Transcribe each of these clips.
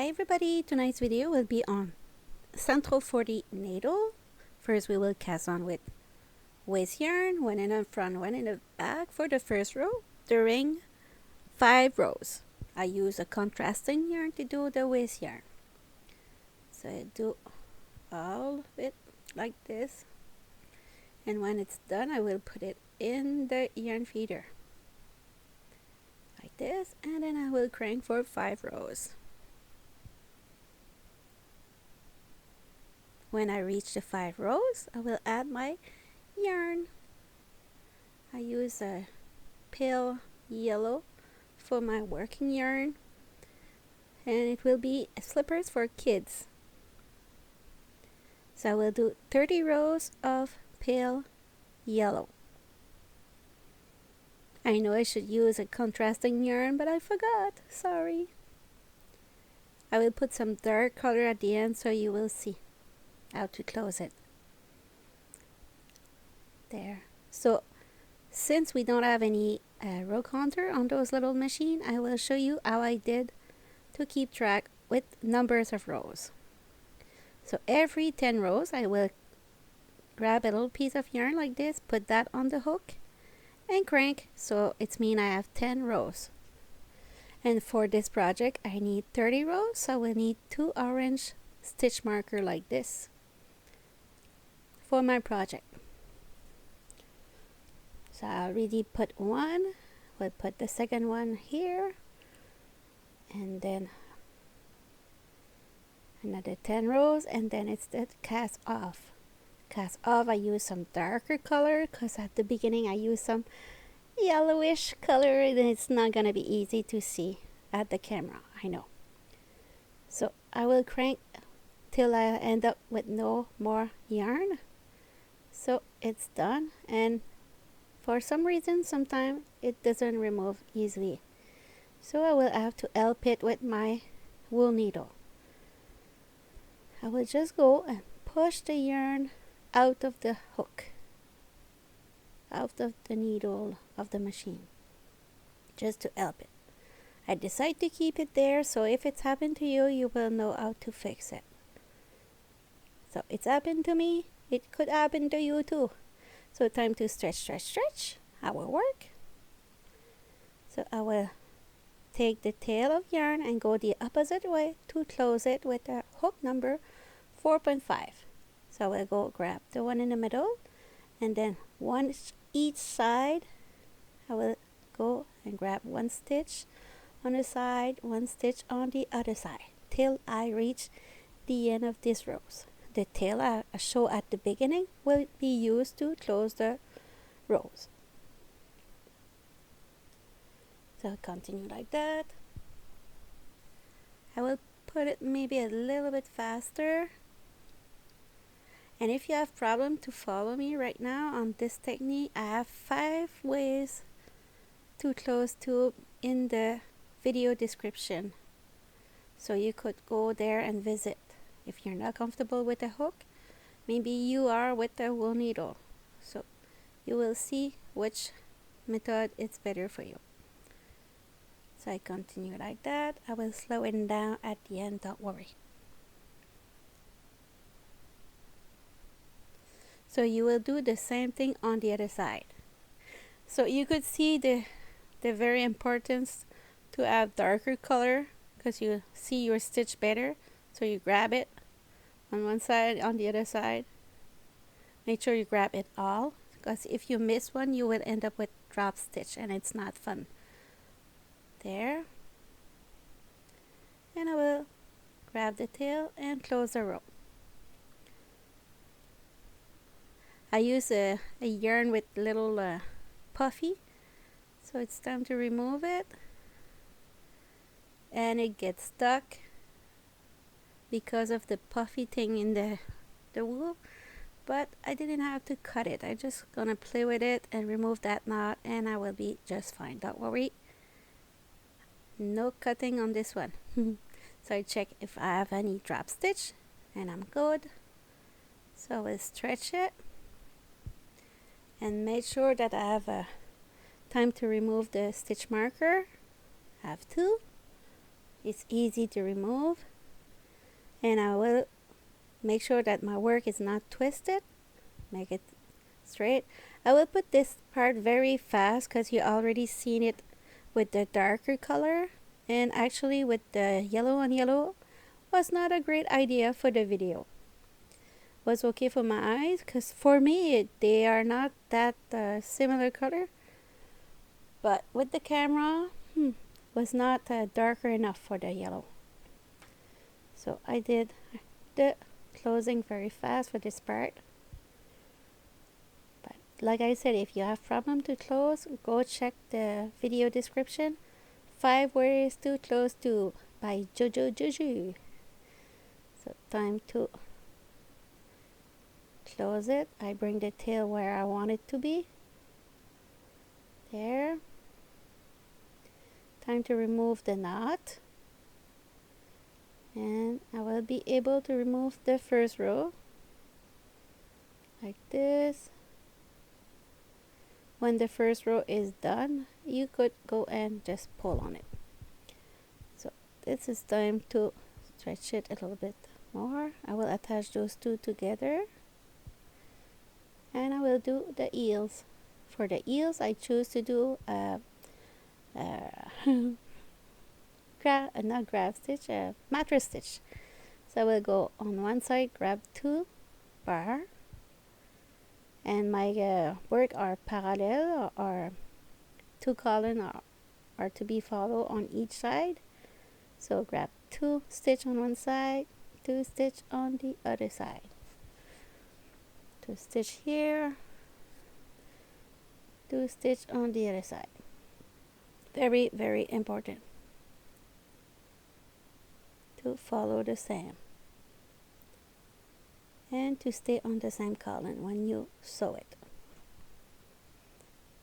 everybody, tonight's video will be on Sentro for the needle. First we will cast on with waste yarn, one in the front, one in the back for the first row during 5 rows. I use a contrasting yarn to do the waste yarn. So I do all of it like this, and when it's done I will put it in the yarn feeder like this, and then I will crank for 5 rows. When I reach the 5 rows, I will add my yarn. I use a pale yellow for my working yarn, and it will be slippers for kids. So I will do 30 rows of pale yellow. I know I should use a contrasting yarn, but I forgot, sorry. I will put some dark color at the end so you will see how to close it. There. So since we don't have any row counter on those little machines, I will show you how I did to keep track with numbers of rows. So every 10 rows I will grab a little piece of yarn like this, put that on the hook and crank, so it's mean I have 10 rows. And for this project I need 30 rows, so I will need 2 orange stitch marker like this for my project. So I already put one, we'll put the second one here, and then another 10 rows, and then it's the cast off. Cast off, I use some darker color because at the beginning I used some yellowish color and it's not gonna be easy to see at the camera, I know. So I will crank till I end up with no more yarn. So it's done, and for some reason sometimes it doesn't remove easily, so I will have to help it with my wool needle. I will just go and push the yarn out of the hook, out of the needle of the machine, just to help it. I decide to keep it there, so if it's happened to you, you will know how to fix it. So it's happened to me, it could happen to you too. So time to stretch our work. So I will take the tail of yarn and go the opposite way to close it with a hook number 4.5. So I will go grab the one in the middle, and then one each side. I will go and grab one stitch on the side, one stitch on the other side, till I reach the end of these rows. The tail I show at the beginning will be used to close the rows. So continue like that. I will put it maybe a little bit faster. And if you have problem to follow me right now on this technique, I have 5 ways to close tube in the video description. So you could go there and visit. If you're not comfortable with the hook, maybe you are with the wool needle. So you will see which method is better for you. So I continue like that. I will slow it down at the end, don't worry. So you will do the same thing on the other side. So you could see the very importance to have darker color, because you see your stitch better. So you grab it on one side, on the other side. Make sure you grab it all, because if you miss one you will end up with drop stitch and it's not fun. There. And I will grab the tail and close the row. I use a yarn with little puffy, so it's time to remove it, and it gets stuck because of the puffy thing in the wool, but I didn't have to cut it. I just gonna play with it and remove that knot, and I will be just fine, don't worry. No cutting on this one. So I check if I have any drop stitch, and I'm good. So I will stretch it and make sure that I have time to remove the stitch marker. I have 2. It's easy to remove. And I will make sure that my work is not twisted. Make it straight. I will put this part very fast because you already seen it with the darker color, and actually with the yellow on yellow was not a great idea for the video. Was okay for my eyes because for me they are not that similar color, but with the camera was not darker enough for the yellow. So I did the closing very fast for this part. But like I said, if you have problem to close, go check the video description. 5 ways to close tube by Jojo. So time to close it. I bring the tail where I want it to be. There. Time to remove the knot. And I will be able to remove the first row like this. When the first row is done, you could go and just pull on it. So this is time to stretch it a little bit more. I will attach those two together, and I will do the eels. For the eels, I choose to do not grab stitch, mattress stitch. So I will go on one side, grab 2 bar, and my work are parallel, or 2 column are to be followed on each side. So grab 2 stitch on one side, 2 stitch on the other side, 2 stitch here, 2 stitch on the other side. Very, very important to follow the same and to stay on the same column when you sew it,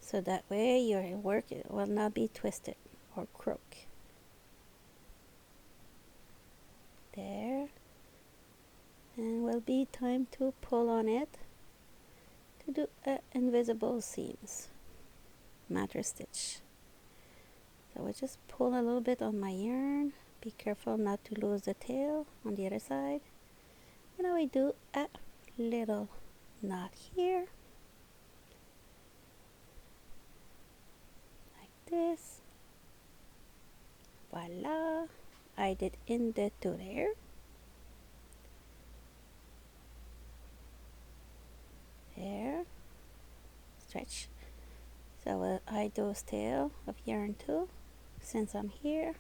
so that way your work will not be twisted or crook. There, and will be time to pull on it to do invisible seams mattress stitch. So I just pull a little bit on my yarn. Be careful not to lose the tail on the other side. And I will do a little knot here like this. Voila, I did in the 2 there. There, stretch. So I will hide those tail of yarn too, since I'm here.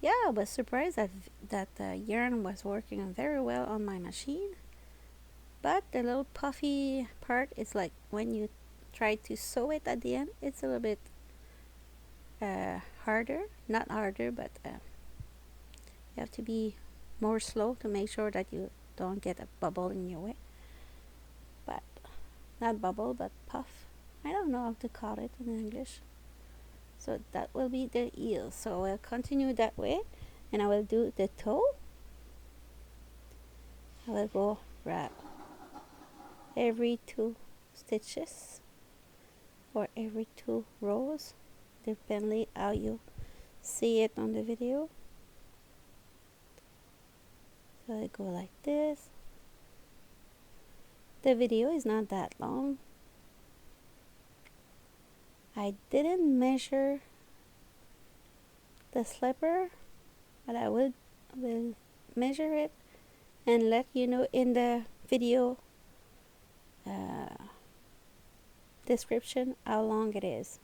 Yeah, I was surprised that the yarn was working very well on my machine, but the little puffy part is like when you try to sew it at the end, it's a little bit harder. Not harder, but you have to be more slow to make sure that you don't get a bubble in your way. But not bubble, but puff. I don't know how to call it in English. So that will be the eel. So I'll continue that way, and I will do the toe. I will go wrap every 2 stitches or every 2 rows, depending how you see it on the video. So I go like this. The video is not that long. I didn't measure the slipper, but I will measure it and let you know in the video description how long it is.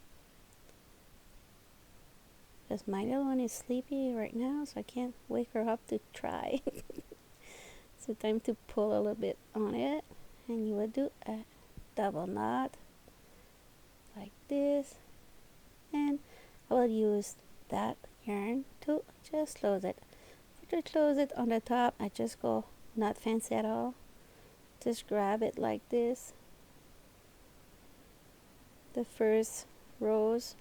Because my little one is sleepy right now, so I can't wake her up to try. So time to pull a little bit on it, and you will do a double knot like this, and I will use that yarn to just close it. To close it on the top, I just go not fancy at all, just grab it like this, the first rows.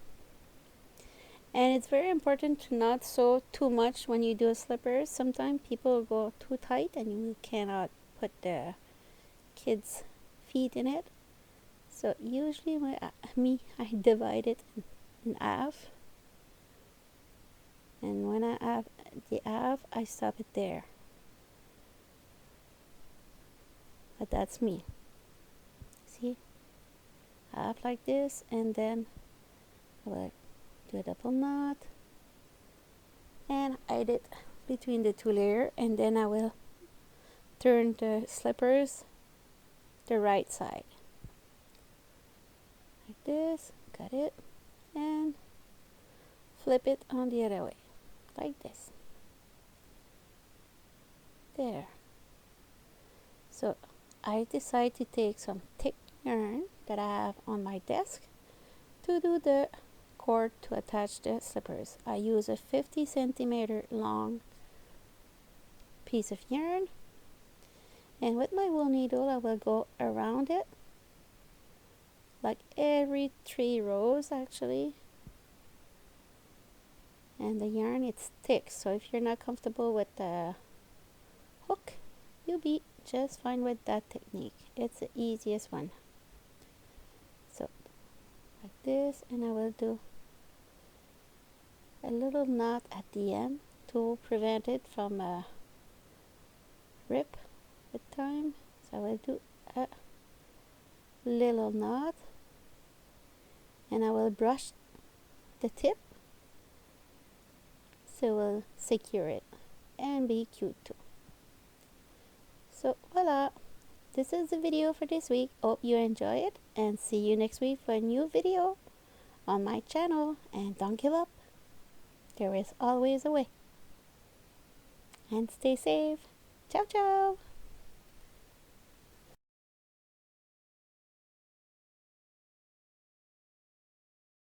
And it's very important to not sew too much when you do slippers. Sometimes people go too tight and you cannot put the kids' feet in it. So usually I divide it in half. And when I have the half, I stop it there. But that's me. See? Half like this, and then I will do a double knot and hide it between the two layers, and then I will turn the slippers the right side. Like this, got it, and flip it on the other way, like this. There. So I decide to take some thick yarn that I have on my desk to do the cord to attach the slippers. I use a 50 centimeter long piece of yarn, and with my wool needle I will go around it like every 3 rows actually. And the yarn, it's thick, so if you're not comfortable with the hook, you'll be just fine with that technique. It's the easiest one. So like this, and I will do a little knot at the end to prevent it from rip with time. So I will do a little knot, and I will brush the tip so we'll secure it and be cute too. So voila, this is the video for this week. Hope you enjoy it, and see you next week for a new video on my channel. And don't give up, there is always a way. And stay safe. Ciao ciao.